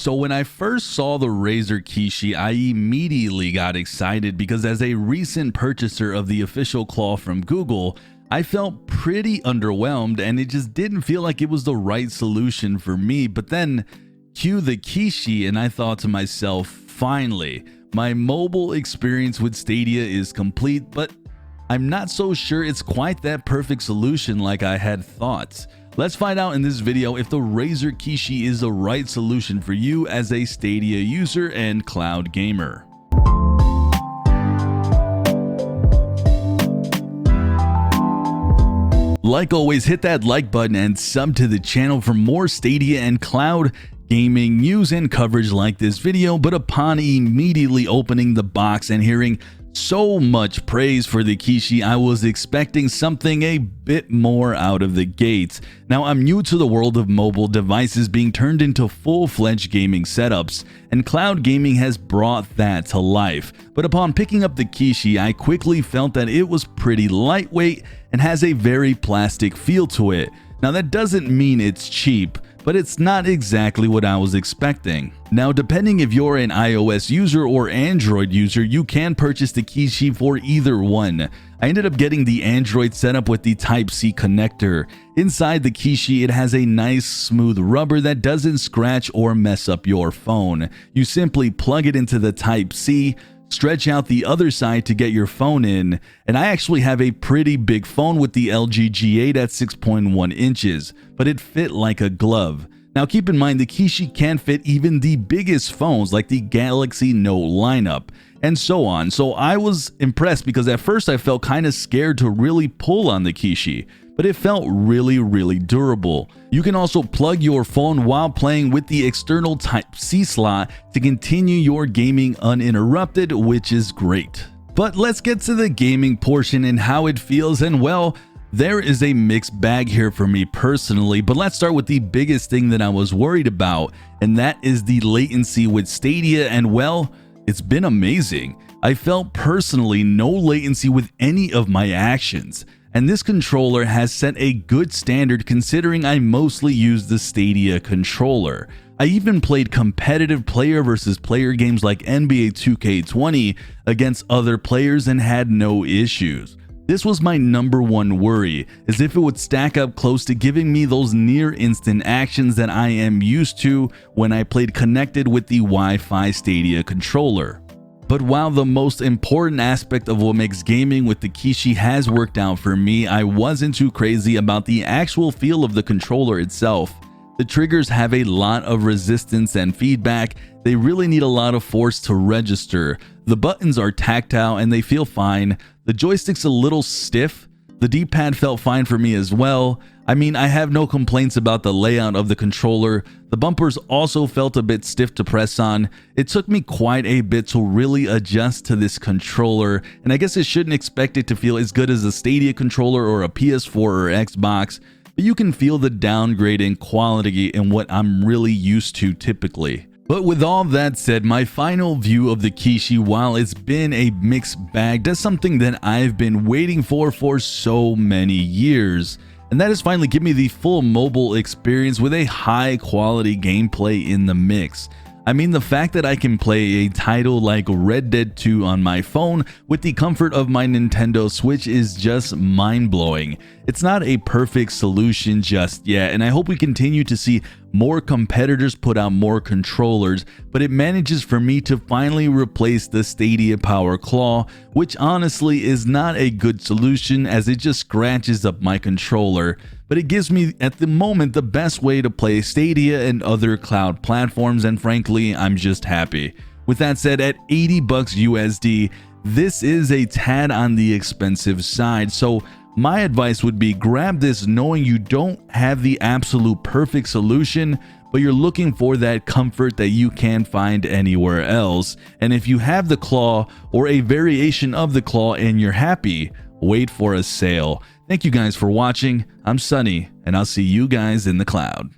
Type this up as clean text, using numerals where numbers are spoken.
So when I first saw the Razer Kishi, I immediately got excited because as a recent purchaser of the official claw from Google, I felt pretty underwhelmed and it just didn't feel like it was the right solution for me. But then cue the Kishi and I thought to myself, finally, my mobile experience with Stadia is complete, but I'm not so sure it's quite that perfect solution like I had thought. Let's find out in this video if the Razer Kishi is the right solution for you as a Stadia user and cloud gamer. Like always, hit that like button and sub to the channel for more Stadia and cloud gaming news and coverage like this video. But upon immediately opening the box and hearing so much praise for the Kishi, I was expecting something a bit more out of the gates. Now, I'm new to the world of mobile devices being turned into full-fledged gaming setups, and cloud gaming has brought that to life. But upon picking up the Kishi, I quickly felt that it was pretty lightweight and has a very plastic feel to it. Now, that doesn't mean it's cheap, but it's not exactly what I was expecting. Now, depending if you're an iOS user or Android user, you can purchase the Kishi for either one. I ended up getting the Android setup with the Type-C connector. Inside the Kishi, it has a nice smooth rubber that doesn't scratch or mess up your phone. You simply plug it into the Type-C, stretch out the other side to get your phone in, and I actually have a pretty big phone with the LG G8 at 6.1 inches, but it fit like a glove. Now keep in mind the Kishi can fit even the biggest phones like the Galaxy Note lineup, and so on. So I was impressed because at first I felt kind of scared to really pull on the Kishi, but it felt really durable. You can also plug your phone while playing with the external Type-C slot to continue your gaming uninterrupted, which is great. But let's get to the gaming portion and how it feels, and well, there is a mixed bag here for me personally, but let's start with the biggest thing that I was worried about, and that is the latency with Stadia, and well, it's been amazing. I felt personally no latency with any of my actions. And this controller has set a good standard considering I mostly use the Stadia controller. I even played competitive player versus player games like NBA 2K20 against other players and had no issues. This was my number one worry, as if it would stack up close to giving me those near instant actions that I am used to when I played connected with the Wi-Fi Stadia controller. But while the most important aspect of what makes gaming with the Kishi has worked out for me, I wasn't too crazy about the actual feel of the controller itself. The triggers have a lot of resistance and feedback. They really need a lot of force to register. The buttons are tactile and they feel fine. The joystick's a little stiff. The D-pad felt fine for me as well. I mean, I have no complaints about the layout of the controller. The bumpers also felt a bit stiff to press on. It took me quite a bit to really adjust to this controller, and I guess I shouldn't expect it to feel as good as a Stadia controller or a PS4 or Xbox, but you can feel the downgrade in quality in what I'm really used to typically. But with all that said, my final view of the Kishi, while it's been a mixed bag, does something that I've been waiting for so many years. And that is finally give me the full mobile experience with a high quality gameplay in the mix. I mean, the fact that I can play a title like Red Dead 2 on my phone with the comfort of my Nintendo Switch is just mind-blowing. It's not a perfect solution just yet, and I hope we continue to see more competitors put out more controllers, but it manages for me to finally replace the Stadia Power Claw, which honestly is not a good solution as it just scratches up my controller. But it gives me, at the moment, the best way to play Stadia and other cloud platforms, and frankly, I'm just happy. With that said, at $80 USD, this is a tad on the expensive side, so my advice would be grab this knowing you don't have the absolute perfect solution, but you're looking for that comfort that you can't find anywhere else. And if you have the claw or a variation of the claw and you're happy, wait for a sale. Thank you guys for watching. I'm Sunny, and I'll see you guys in the cloud.